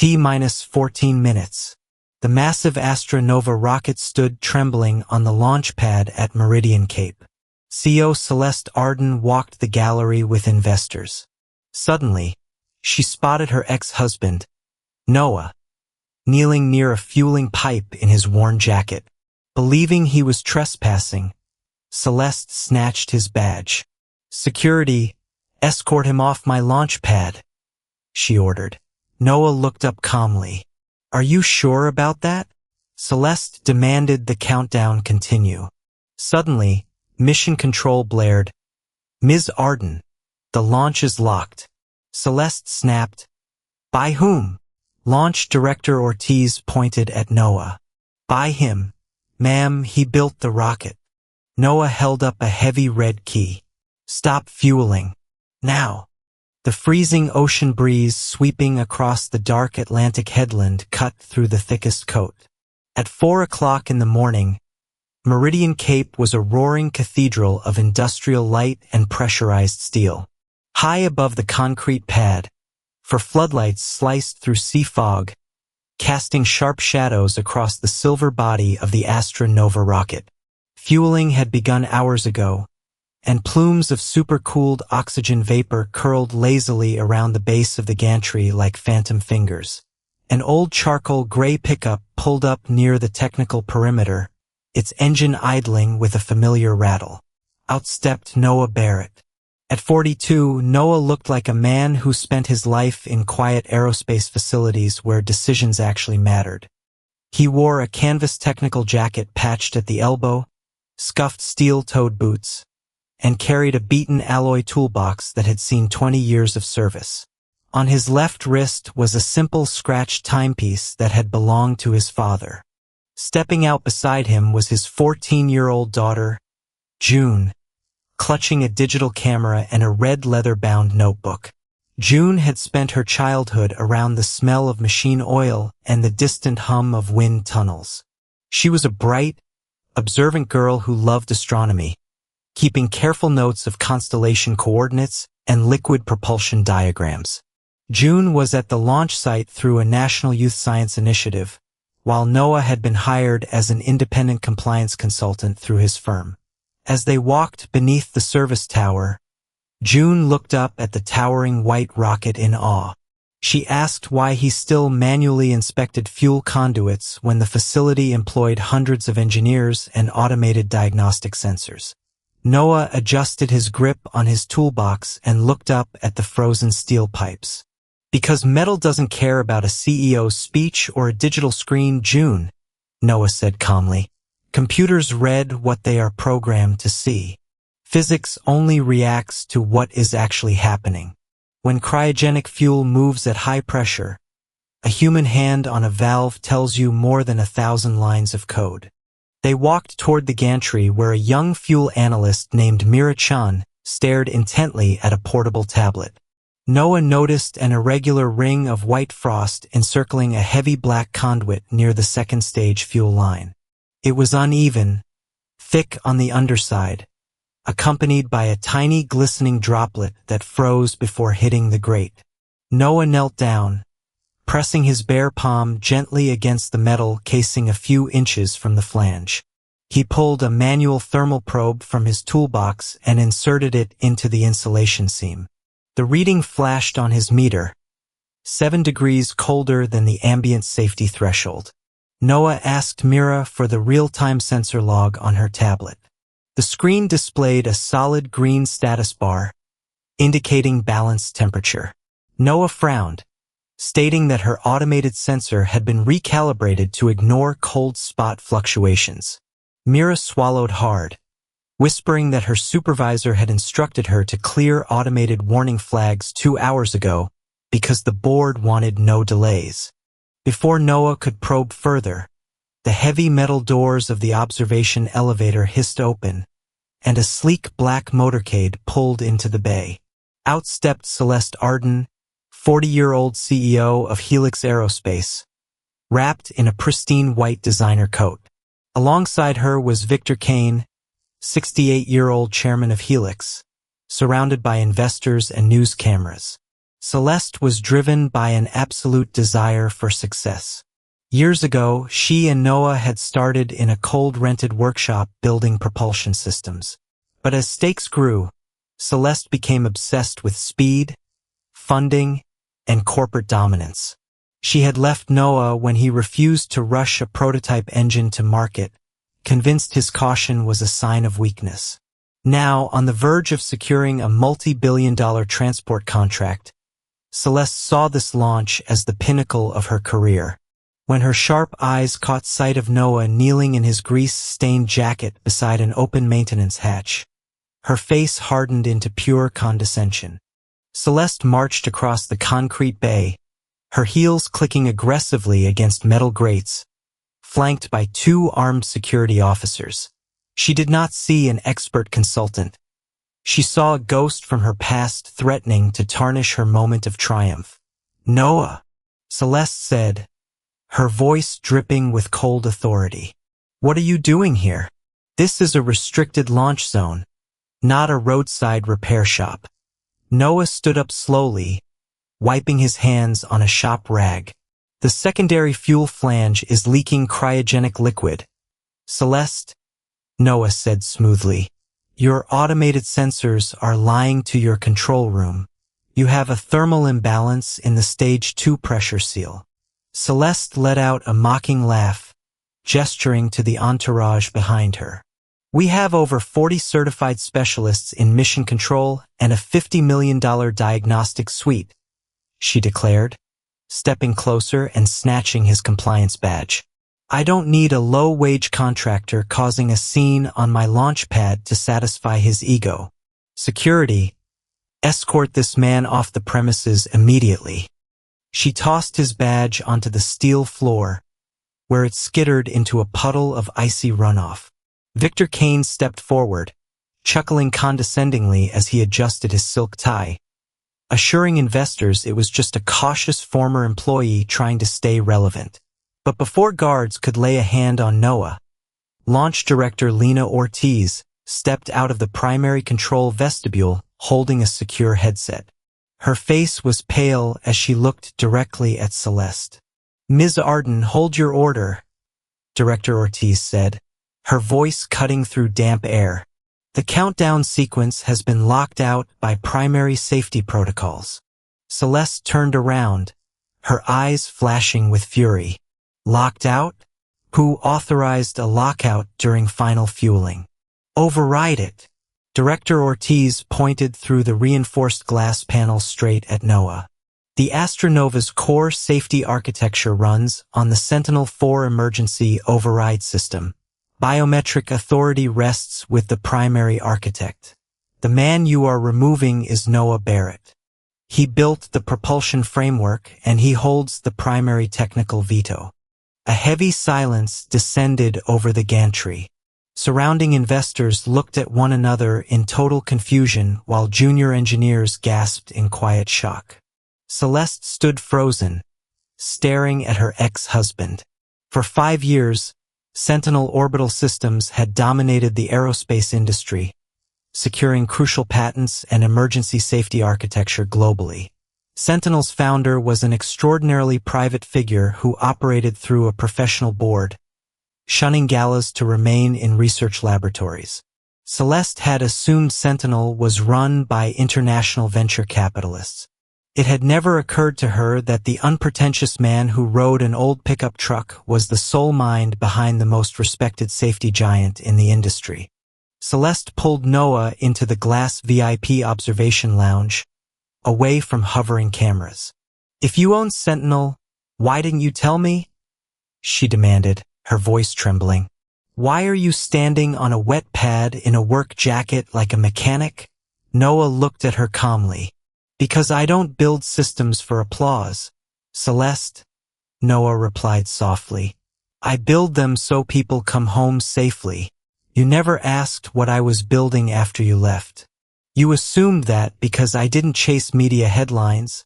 T-minus 14 minutes. The massive Astronova rocket stood trembling on the launch pad at Meridian Cape. CEO Celeste Arden walked the gallery with investors. Suddenly, she spotted her ex-husband, Noah, kneeling near a fueling pipe in his worn jacket. Believing he was trespassing, Celeste snatched his badge. "Security, escort him off my launch pad," she ordered. Noah looked up calmly. "Are you sure about that?" Celeste demanded the countdown continue. Suddenly, Mission Control blared. "Ms. Arden, the launch is locked." Celeste snapped. "By whom?" Launch Director Ortiz pointed at Noah. "By him. Ma'am, he built the rocket." Noah held up a heavy red key. "Stop fueling. Now." The freezing ocean breeze sweeping across the dark Atlantic headland cut through the thickest coat. At 4 o'clock in the morning, Meridian Cape was a roaring cathedral of industrial light and pressurized steel. High above the concrete pad, for floodlights sliced through sea fog, casting sharp shadows across the silver body of the Astronova rocket. Fueling had begun hours ago, and plumes of supercooled oxygen vapor curled lazily around the base of the gantry like phantom fingers. An old charcoal gray pickup pulled up near the technical perimeter, its engine idling with a familiar rattle. Out stepped Noah Barrett. At 42, Noah looked like a man who spent his life in quiet aerospace facilities where decisions actually mattered. He wore a canvas technical jacket patched at the elbow, scuffed steel-toed boots, and carried a beaten alloy toolbox that had seen 20 years of service. On his left wrist was a simple scratched timepiece that had belonged to his father. Stepping out beside him was his 14-year-old daughter, June, clutching a digital camera and a red leather-bound notebook. June had spent her childhood around the smell of machine oil and the distant hum of wind tunnels. She was a bright, observant girl who loved astronomy, keeping careful notes of constellation coordinates and liquid propulsion diagrams. June was at the launch site through a National Youth Science Initiative, while Noah had been hired as an independent compliance consultant through his firm. As they walked beneath the service tower, June looked up at the towering white rocket in awe. She asked why he still manually inspected fuel conduits when the facility employed hundreds of engineers and automated diagnostic sensors. Noah adjusted his grip on his toolbox and looked up at the frozen steel pipes. "Because metal doesn't care about a CEO's speech or a digital screen, June," Noah said calmly. "Computers read what they are programmed to see. Physics only reacts to what is actually happening. When cryogenic fuel moves at high pressure, a human hand on a valve tells you more than 1,000 lines of code." They walked toward the gantry where a young fuel analyst named Mira Chan stared intently at a portable tablet. Noah noticed an irregular ring of white frost encircling a heavy black conduit near the second stage fuel line. It was uneven, thick on the underside, accompanied by a tiny glistening droplet that froze before hitting the grate. Noah knelt down, pressing his bare palm gently against the metal casing a few inches from the flange. He pulled a manual thermal probe from his toolbox and inserted it into the insulation seam. The reading flashed on his meter, 7 degrees colder than the ambient safety threshold. Noah asked Mira for the real-time sensor log on her tablet. The screen displayed a solid green status bar, indicating balanced temperature. Noah frowned, stating that her automated sensor had been recalibrated to ignore cold spot fluctuations. Mira swallowed hard, whispering that her supervisor had instructed her to clear automated warning flags 2 hours ago because the board wanted no delays. Before Noah could probe further, the heavy metal doors of the observation elevator hissed open, and a sleek black motorcade pulled into the bay. Out stepped Celeste Arden, 40-year-old CEO of Helix Aerospace, wrapped in a pristine white designer coat. Alongside her was Victor Kane, 68-year-old chairman of Helix, surrounded by investors and news cameras. Celeste was driven by an absolute desire for success. Years ago, she and Noah had started in a cold rented workshop building propulsion systems. But as stakes grew, Celeste became obsessed with speed, funding, and corporate dominance. She had left Noah when he refused to rush a prototype engine to market, convinced his caution was a sign of weakness. Now, on the verge of securing a multi-billion-dollar transport contract, Celeste saw this launch as the pinnacle of her career. When her sharp eyes caught sight of Noah kneeling in his grease-stained jacket beside an open maintenance hatch, her face hardened into pure condescension. Celeste marched across the concrete bay, her heels clicking aggressively against metal grates, flanked by 2 armed security officers. She did not see an expert consultant. She saw a ghost from her past threatening to tarnish her moment of triumph. "Noah," Celeste said, her voice dripping with cold authority. "What are you doing here? This is a restricted launch zone, not a roadside repair shop." Noah stood up slowly, wiping his hands on a shop rag. "The secondary fuel flange is leaking cryogenic liquid." "Celeste," Noah said smoothly, "your automated sensors are lying to your control room. You have a thermal imbalance in the stage 2 pressure seal." Celeste let out a mocking laugh, gesturing to the entourage behind her. "We have over 40 certified specialists in mission control and a $50 million diagnostic suite," she declared, stepping closer and snatching his compliance badge. "I don't need a low-wage contractor causing a scene on my launch pad to satisfy his ego. Security, escort this man off the premises immediately." She tossed his badge onto the steel floor, where it skittered into a puddle of icy runoff. Victor Kane stepped forward, chuckling condescendingly as he adjusted his silk tie, assuring investors it was just a cautious former employee trying to stay relevant. But before guards could lay a hand on Noah, launch director Lena Ortiz stepped out of the primary control vestibule holding a secure headset. Her face was pale as she looked directly at Celeste. "Ms. Arden, hold your order," Director Ortiz said, her voice cutting through damp air. "The countdown sequence has been locked out by primary safety protocols." Celeste turned around, her eyes flashing with fury. "Locked out? Who authorized a lockout during final fueling? Override it." Director Ortiz pointed through the reinforced glass panel straight at Noah. "The Astronova's core safety architecture runs on the Sentinel-4 emergency override system. Biometric authority rests with the primary architect. The man you are removing is Noah Barrett. He built the propulsion framework and he holds the primary technical veto." A heavy silence descended over the gantry. Surrounding investors looked at one another in total confusion while junior engineers gasped in quiet shock. Celeste stood frozen, staring at her ex-husband. For 5 years, Sentinel Orbital Systems had dominated the aerospace industry, securing crucial patents and emergency safety architecture globally. Sentinel's founder was an extraordinarily private figure who operated through a professional board, shunning galas to remain in research laboratories. Celeste had assumed Sentinel was run by international venture capitalists. It had never occurred to her that the unpretentious man who rode an old pickup truck was the sole mind behind the most respected safety giant in the industry. Celeste pulled Noah into the glass VIP observation lounge, away from hovering cameras. "If you own Sentinel, why didn't you tell me?" she demanded, her voice trembling. "Why are you standing on a wet pad in a work jacket like a mechanic?" Noah looked at her calmly. "Because I don't build systems for applause, Celeste," Noah replied softly. "I build them so people come home safely. You never asked what I was building after you left. You assumed that because I didn't chase media headlines,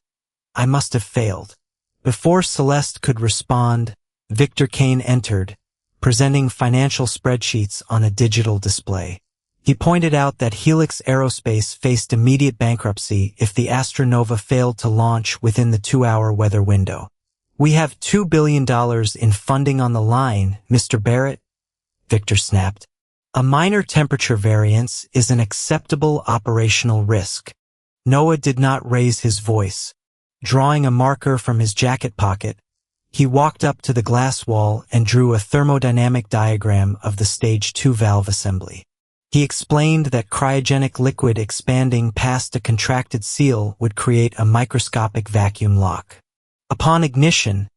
I must have failed." Before Celeste could respond, Victor Kane entered, presenting financial spreadsheets on a digital display. He pointed out that Helix Aerospace faced immediate bankruptcy if the Astronova failed to launch within the 2-hour weather window. "We have $2 billion in funding on the line, Mr. Barrett," Victor snapped. "A minor temperature variance is an acceptable operational risk." Noah did not raise his voice. Drawing a marker from his jacket pocket, he walked up to the glass wall and drew a thermodynamic diagram of the Stage 2 valve assembly. He explained that cryogenic liquid expanding past a contracted seal would create a microscopic vacuum lock. Upon ignition,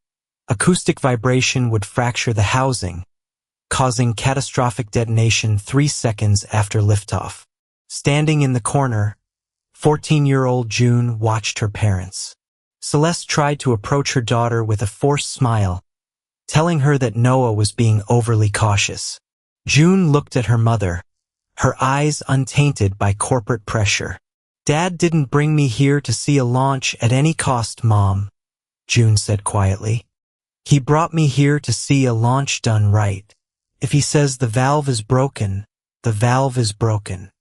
acoustic vibration would fracture the housing, causing catastrophic detonation 3 seconds after liftoff. Standing in the corner, 14-year-old June watched her parents. Celeste tried to approach her daughter with a forced smile, telling her that Noah was being overly cautious. June looked at her mother, her eyes untainted by corporate pressure. "Dad didn't bring me here to see a launch at any cost, Mom," June said quietly. "He brought me here to see a launch done right. If he says the valve is broken, the valve is broken."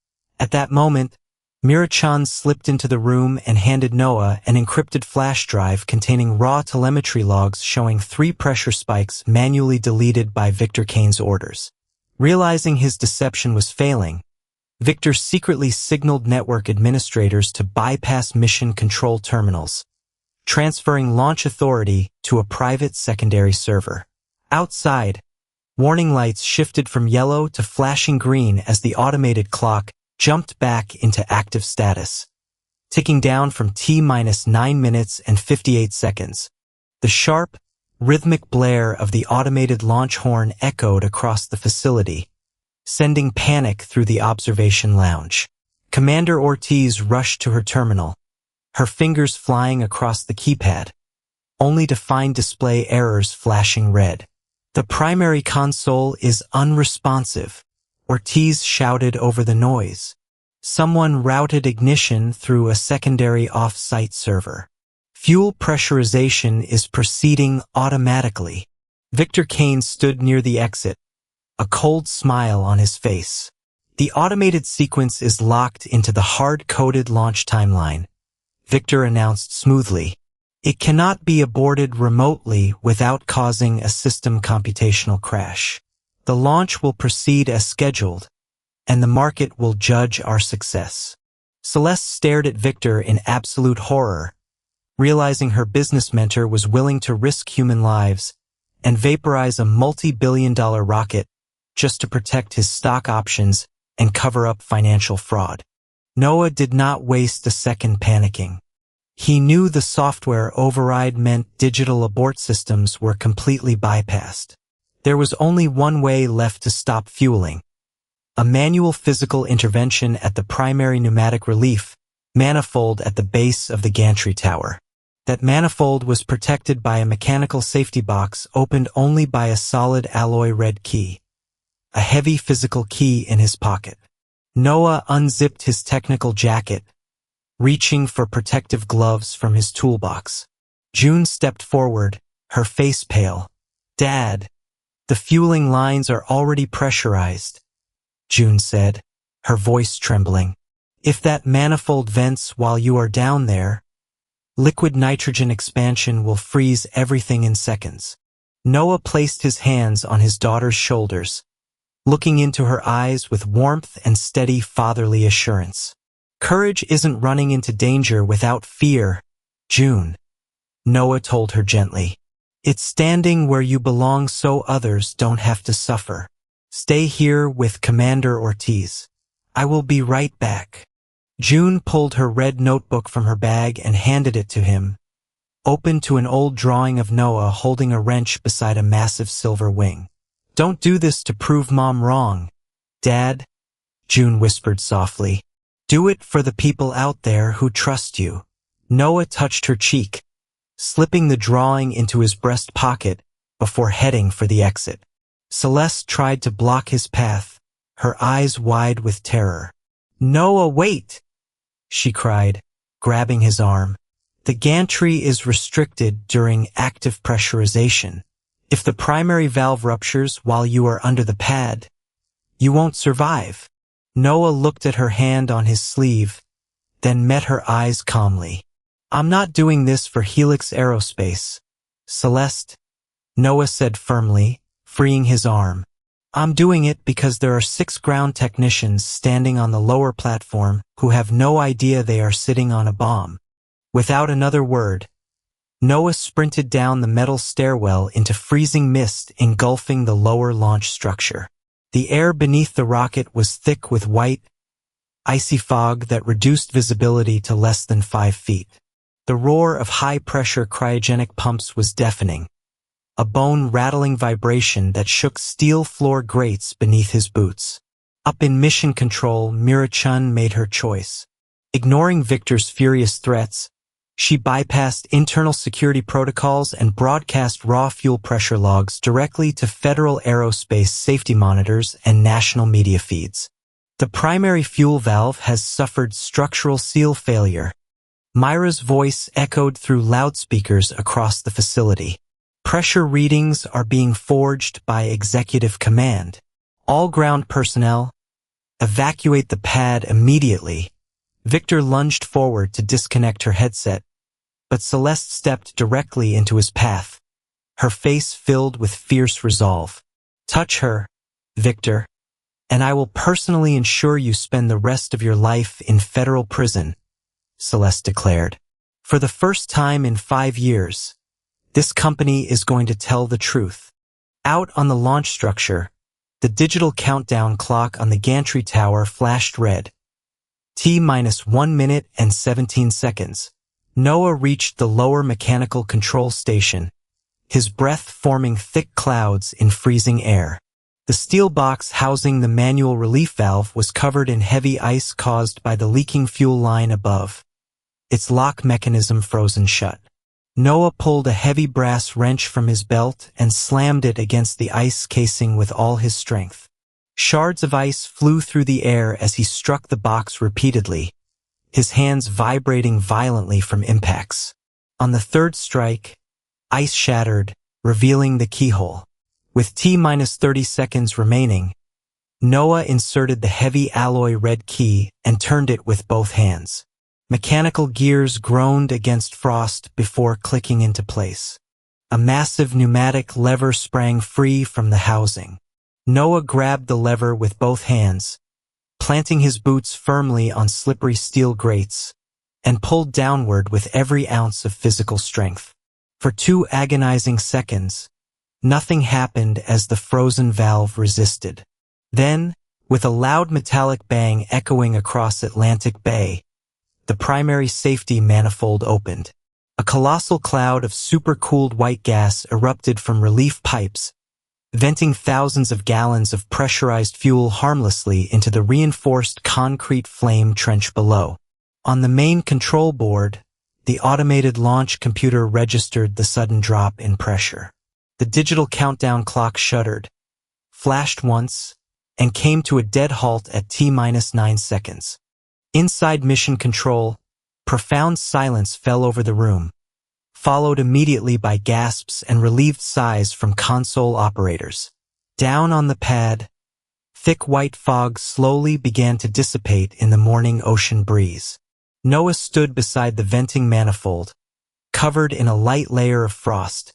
At that moment, Mira-chan slipped into the room and handed Noah an encrypted flash drive containing raw telemetry logs showing 3 pressure spikes manually deleted by Victor Kane's orders. Realizing his deception was failing, Victor secretly signaled network administrators to bypass mission control terminals, transferring launch authority to a private secondary server. Outside, warning lights shifted from yellow to flashing green as the automated clock jumped back into active status, ticking down from T-9 minutes and 58 seconds. The sharp, rhythmic blare of the automated launch horn echoed across the facility, sending panic through the observation lounge. Commander Ortiz rushed to her terminal, her fingers flying across the keypad, only to find display errors flashing red. "The primary console is unresponsive," Ortiz shouted over the noise. "Someone routed ignition through a secondary off-site server. Fuel pressurization is proceeding automatically." Victor Kane stood near the exit, a cold smile on his face. "The automated sequence is locked into the hard-coded launch timeline," Victor announced smoothly. "It cannot be aborted remotely without causing a system computational crash. The launch will proceed as scheduled, and the market will judge our success." Celeste stared at Victor in absolute horror, realizing her business mentor was willing to risk human lives and vaporize a multi-billion-dollar rocket just to protect his stock options and cover up financial fraud. Noah did not waste a second panicking. He knew the software override meant digital abort systems were completely bypassed. There was only one way left to stop fueling: a manual physical intervention at the primary pneumatic relief manifold at the base of the gantry tower. That manifold was protected by a mechanical safety box opened only by a solid alloy red key, a heavy physical key in his pocket. Noah unzipped his technical jacket, reaching for protective gloves from his toolbox. June stepped forward, her face pale. "Dad, the fueling lines are already pressurized," June said, her voice trembling. "If that manifold vents while you are down there, liquid nitrogen expansion will freeze everything in seconds." Noah placed his hands on his daughter's shoulders, looking into her eyes with warmth and steady fatherly assurance. "Courage isn't running into danger without fear, June," Noah told her gently. "It's standing where you belong so others don't have to suffer. Stay here with Commander Ortiz. I will be right back." June pulled her red notebook from her bag and handed it to him, open to an old drawing of Noah holding a wrench beside a massive silver wing. "Don't do this to prove Mom wrong, Dad," June whispered softly. "Do it for the people out there who trust you." Noah touched her cheek, slipping the drawing into his breast pocket before heading for the exit. Celeste tried to block his path, her eyes wide with terror. "Noah, wait!" she cried, grabbing his arm. "The gantry is restricted during active pressurization. If the primary valve ruptures while you are under the pad, you won't survive." Noah looked at her hand on his sleeve, then met her eyes calmly. "I'm not doing this for Helix Aerospace, Celeste," Noah said firmly, freeing his arm. "I'm doing it because there are 6 ground technicians standing on the lower platform who have no idea they are sitting on a bomb." Without another word, Noah sprinted down the metal stairwell into freezing mist engulfing the lower launch structure. The air beneath the rocket was thick with white, icy fog that reduced visibility to less than 5 feet. The roar of high-pressure cryogenic pumps was deafening, a bone-rattling vibration that shook steel floor grates beneath his boots. Up in mission control, Mira-chun made her choice. Ignoring Victor's furious threats, she bypassed internal security protocols and broadcast raw fuel pressure logs directly to federal aerospace safety monitors and national media feeds. "The primary fuel valve has suffered structural seal failure." Myra's voice echoed through loudspeakers across the facility. "Pressure readings are being forged by executive command. All ground personnel, evacuate the pad immediately." Victor lunged forward to disconnect her headset, but Celeste stepped directly into his path, her face filled with fierce resolve. "Touch her, Victor, and I will personally ensure you spend the rest of your life in federal prison," Celeste declared. "For the first time in 5 years, this company is going to tell the truth." Out on the launch structure, the digital countdown clock on the gantry tower flashed red. T-1 minute and 17 seconds. Noah reached the lower mechanical control station, his breath forming thick clouds in freezing air. The steel box housing the manual relief valve was covered in heavy ice caused by the leaking fuel line above, its lock mechanism frozen shut. Noah pulled a heavy brass wrench from his belt and slammed it against the ice casing with all his strength. Shards of ice flew through the air as he struck the box repeatedly, his hands vibrating violently from impacts. On the third strike, ice shattered, revealing the keyhole. With T-30 seconds remaining, Noah inserted the heavy alloy red key and turned it with both hands. Mechanical gears groaned against frost before clicking into place. A massive pneumatic lever sprang free from the housing. Noah grabbed the lever with both hands, planting his boots firmly on slippery steel grates, and pulled downward with every ounce of physical strength. For 2 agonizing seconds, nothing happened as the frozen valve resisted. Then, with a loud metallic bang echoing across Atlantic Bay, the primary safety manifold opened. A colossal cloud of supercooled white gas erupted from relief pipes, venting thousands of gallons of pressurized fuel harmlessly into the reinforced concrete flame trench below. On the main control board, the automated launch computer registered the sudden drop in pressure. The digital countdown clock shuddered, flashed once, and came to a dead halt at T-9 seconds. Inside mission control, profound silence fell over the room, followed immediately by gasps and relieved sighs from console operators. Down on the pad, thick white fog slowly began to dissipate in the morning ocean breeze. Noah stood beside the venting manifold, covered in a light layer of frost,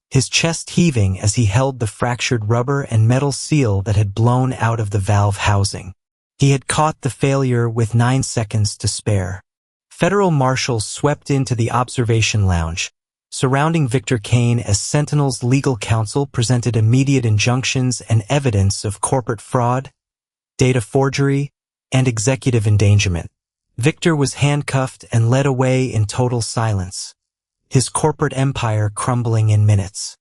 his chest heaving as he held the fractured rubber and metal seal that had blown out of the valve housing. He had caught the failure with 9 seconds to spare. Federal marshals swept into the observation lounge, surrounding Victor Kane as Sentinel's legal counsel presented immediate injunctions and evidence of corporate fraud, data forgery, and executive endangerment. Victor was handcuffed and led away in total silence, his corporate empire crumbling in minutes.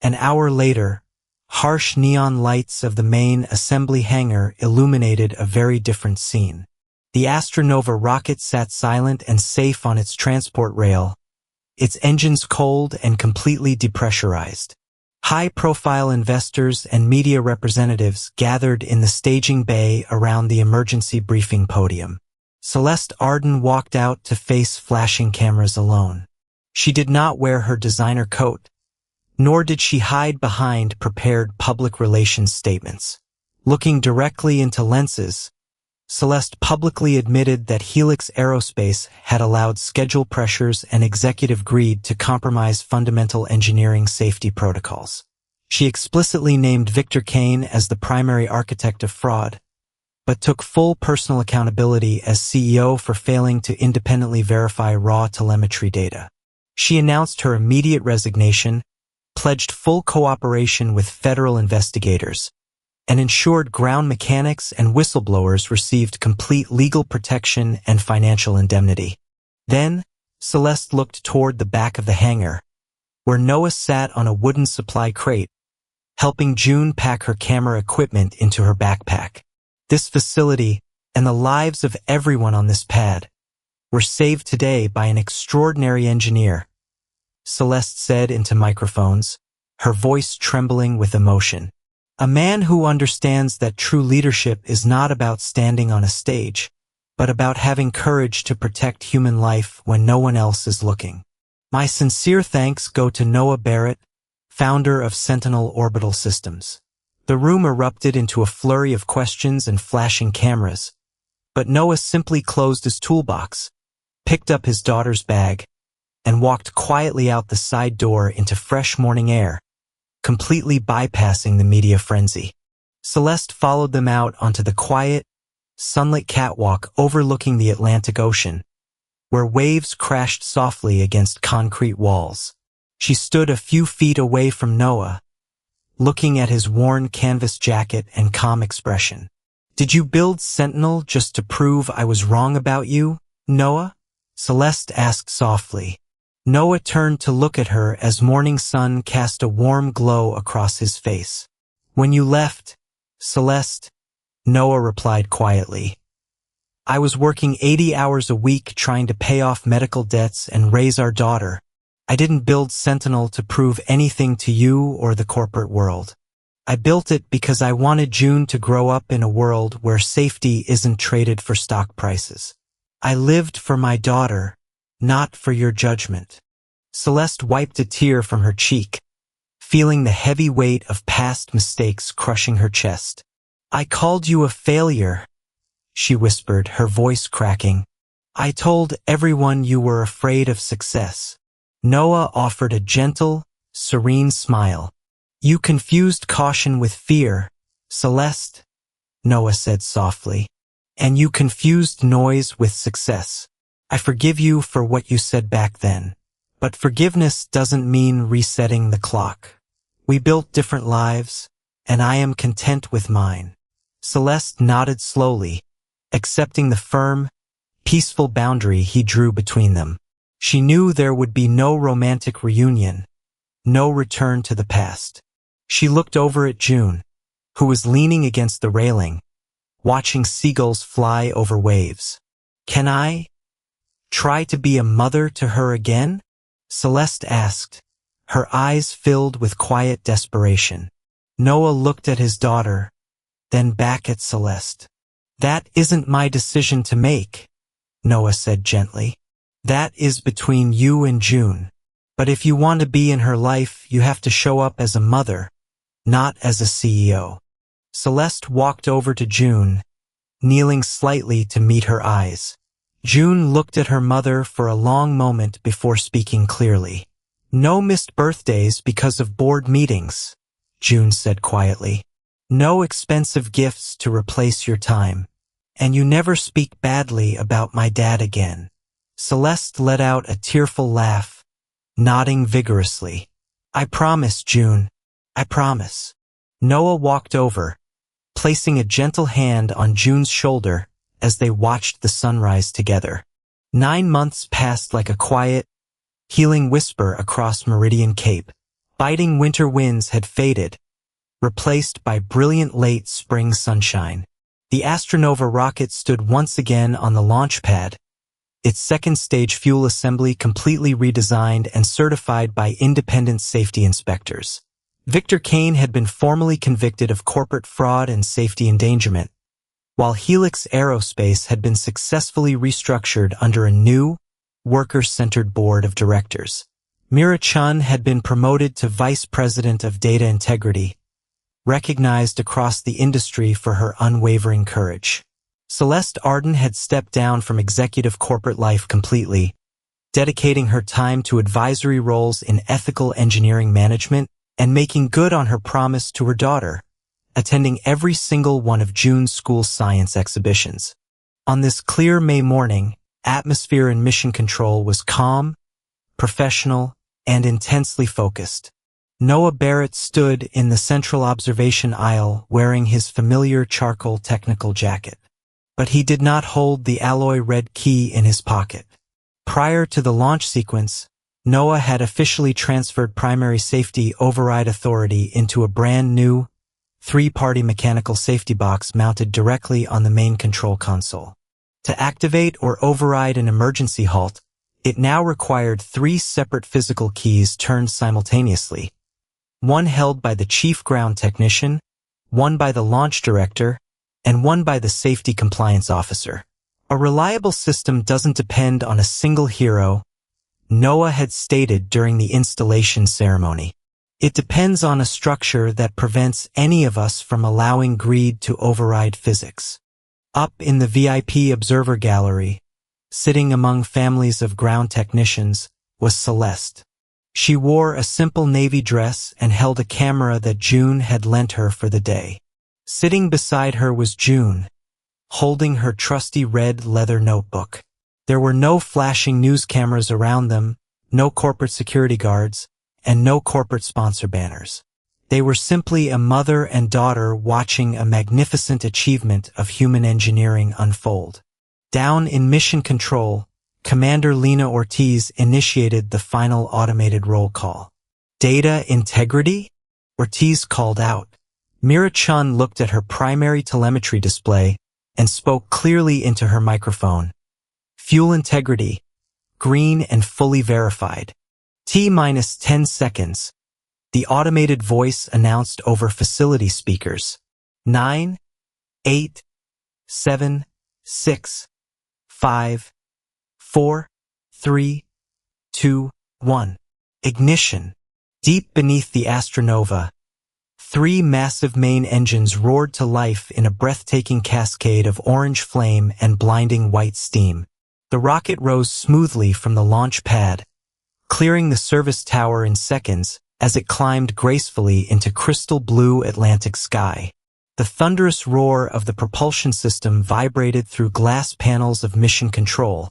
An hour later, harsh neon lights of the main assembly hangar illuminated a very different scene. The Astronova rocket sat silent and safe on its transport rail, its engines cold and completely depressurized. High-profile investors and media representatives gathered in the staging bay around the emergency briefing podium. Celeste Arden walked out to face flashing cameras alone. She did not wear her designer coat, nor did she hide behind prepared public relations statements. Looking directly into lenses, Celeste publicly admitted that Helix Aerospace had allowed schedule pressures and executive greed to compromise fundamental engineering safety protocols. She explicitly named Victor Kane as the primary architect of fraud, but took full personal accountability as CEO for failing to independently verify raw telemetry data. She announced her immediate resignation, pledged full cooperation with federal investigators, and ensured ground mechanics and whistleblowers received complete legal protection and financial indemnity. Then, Celeste looked toward the back of the hangar, where Noah sat on a wooden supply crate, helping June pack her camera equipment into her backpack. This facility, and the lives of everyone on this pad, were saved today by an extraordinary engineer, Celeste said into microphones, her voice trembling with emotion. A man who understands that true leadership is not about standing on a stage, but about having courage to protect human life when no one else is looking. My sincere thanks go to Noah Barrett, founder of Sentinel Orbital Systems. The room erupted into a flurry of questions and flashing cameras, but Noah simply closed his toolbox, picked up his daughter's bag, and walked quietly out the side door into fresh morning air, completely bypassing the media frenzy. Celeste followed them out onto the quiet, sunlit catwalk overlooking the Atlantic Ocean, where waves crashed softly against concrete walls. She stood a few feet away from Noah, looking at his worn canvas jacket and calm expression. "Did you build Sentinel just to prove I was wrong about you, Noah?" Celeste asked softly. Noah turned to look at her as morning sun cast a warm glow across his face. "When you left, Celeste," Noah replied quietly, "I was working 80 hours a week trying to pay off medical debts and raise our daughter. I didn't build Sentinel to prove anything to you or the corporate world. I built it because I wanted June to grow up in a world where safety isn't traded for stock prices. I lived for my daughter, not for your judgment." Celeste wiped a tear from her cheek, feeling the heavy weight of past mistakes crushing her chest. "I called you a failure," she whispered, her voice cracking. "I told everyone you were afraid of success." Noah offered a gentle, serene smile. "You confused caution with fear, Celeste," Noah said softly. "And you confused noise with success. I forgive you for what you said back then. But forgiveness doesn't mean resetting the clock. We built different lives, and I am content with mine." Celeste nodded slowly, accepting the firm, peaceful boundary he drew between them. She knew there would be no romantic reunion, no return to the past. She looked over at June, who was leaning against the railing, watching seagulls fly over waves. "Can I try to be a mother to her again?" Celeste asked, her eyes filled with quiet desperation. Noah looked at his daughter, then back at Celeste. "That isn't my decision to make," Noah said gently. "That is between you and June. But if you want to be in her life, you have to show up as a mother, not as a CEO." Celeste walked over to June, kneeling slightly to meet her eyes. June looked at her mother for a long moment before speaking clearly. "No missed birthdays because of board meetings," June said quietly. "No expensive gifts to replace your time. And you never speak badly about my dad again." Celeste let out a tearful laugh, nodding vigorously. "I promise, June. I promise." Noah walked over, placing a gentle hand on June's shoulder as they watched the sunrise together. 9 months passed like a quiet, healing whisper across Meridian Cape. Biting winter winds had faded, replaced by brilliant late spring sunshine. The Astronova rocket stood once again on the launch pad, its second-stage fuel assembly completely redesigned and certified by independent safety inspectors. Victor Kane had been formally convicted of corporate fraud and safety endangerment, while Helix Aerospace had been successfully restructured under a new, worker-centered board of directors. Mira Chun had been promoted to Vice President of Data Integrity, recognized across the industry for her unwavering courage. Celeste Arden had stepped down from executive corporate life completely, dedicating her time to advisory roles in ethical engineering management and making good on her promise to her daughter, attending every single one of June's school science exhibitions. On this clear May morning, atmosphere in Mission Control was calm, professional, and intensely focused. Noah Barrett stood in the central observation aisle wearing his familiar charcoal technical jacket. But he did not hold the alloy red key in his pocket. Prior to the launch sequence, Noah had officially transferred primary safety override authority into a brand new, three-party mechanical safety box mounted directly on the main control console. To activate or override an emergency halt, it now required 3 separate physical keys turned simultaneously, one held by the chief ground technician, one by the launch director, and one by the safety compliance officer. A reliable system doesn't depend on a single hero, Noah had stated during the installation ceremony. It depends on a structure that prevents any of us from allowing greed to override physics. Up in the VIP observer gallery, sitting among families of ground technicians, was Celeste. She wore a simple navy dress and held a camera that June had lent her for the day. Sitting beside her was June, holding her trusty red leather notebook. There were no flashing news cameras around them, no corporate security guards, and no corporate sponsor banners. They were simply a mother and daughter watching a magnificent achievement of human engineering unfold. Down in Mission Control, Commander Lena Ortiz initiated the final automated roll call. Data integrity? Ortiz called out. Mira Chun looked at her primary telemetry display and spoke clearly into her microphone. Fuel integrity, green and fully verified. T-minus 10 seconds. The automated voice announced over facility speakers. 9, 8, 7, 6, 5, 4, 3, 2, 1. Ignition. Deep beneath the Astronova, 3 massive main engines roared to life in a breathtaking cascade of orange flame and blinding white steam. The rocket rose smoothly from the launch pad, clearing the service tower in seconds as it climbed gracefully into crystal blue Atlantic sky. The thunderous roar of the propulsion system vibrated through glass panels of Mission Control,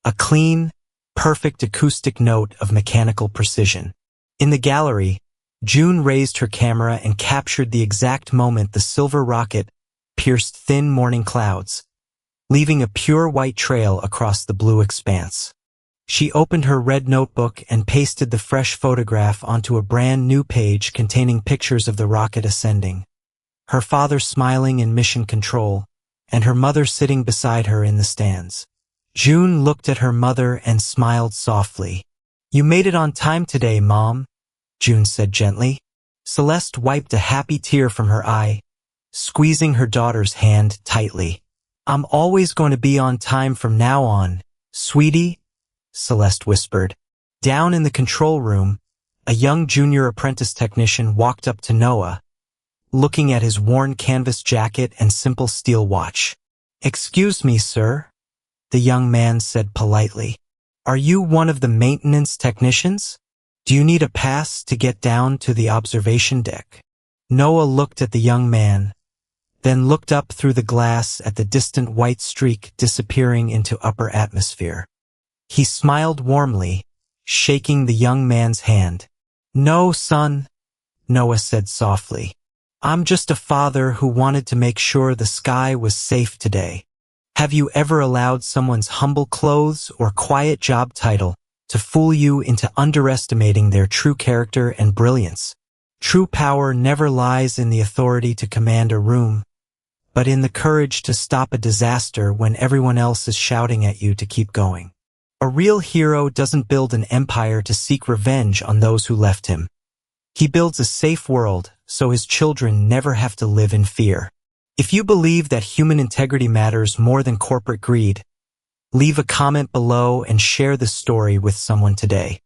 a clean, perfect acoustic note of mechanical precision. In the gallery, June raised her camera and captured the exact moment the silver rocket pierced thin morning clouds, leaving a pure white trail across the blue expanse. She opened her red notebook and pasted the fresh photograph onto a brand new page containing pictures of the rocket ascending, her father smiling in Mission Control, and her mother sitting beside her in the stands. June looked at her mother and smiled softly. "You made it on time today, Mom," June said gently. Celeste wiped a happy tear from her eye, squeezing her daughter's hand tightly. "I'm always going to be on time from now on, sweetie," Celeste whispered. Down in the control room, a young junior apprentice technician walked up to Noah, looking at his worn canvas jacket and simple steel watch. "Excuse me, sir," the young man said politely. "Are you one of the maintenance technicians? Do you need a pass to get down to the observation deck?" Noah looked at the young man, then looked up through the glass at the distant white streak disappearing into upper atmosphere. He smiled warmly, shaking the young man's hand. "No, son," Noah said softly. "I'm just a father who wanted to make sure the sky was safe today. Have you ever allowed someone's humble clothes or quiet job title to fool you into underestimating their true character and brilliance? True power never lies in the authority to command a room, but in the courage to stop a disaster when everyone else is shouting at you to keep going. A real hero doesn't build an empire to seek revenge on those who left him. He builds a safe world so his children never have to live in fear." If you believe that human integrity matters more than corporate greed, leave a comment below and share this story with someone today.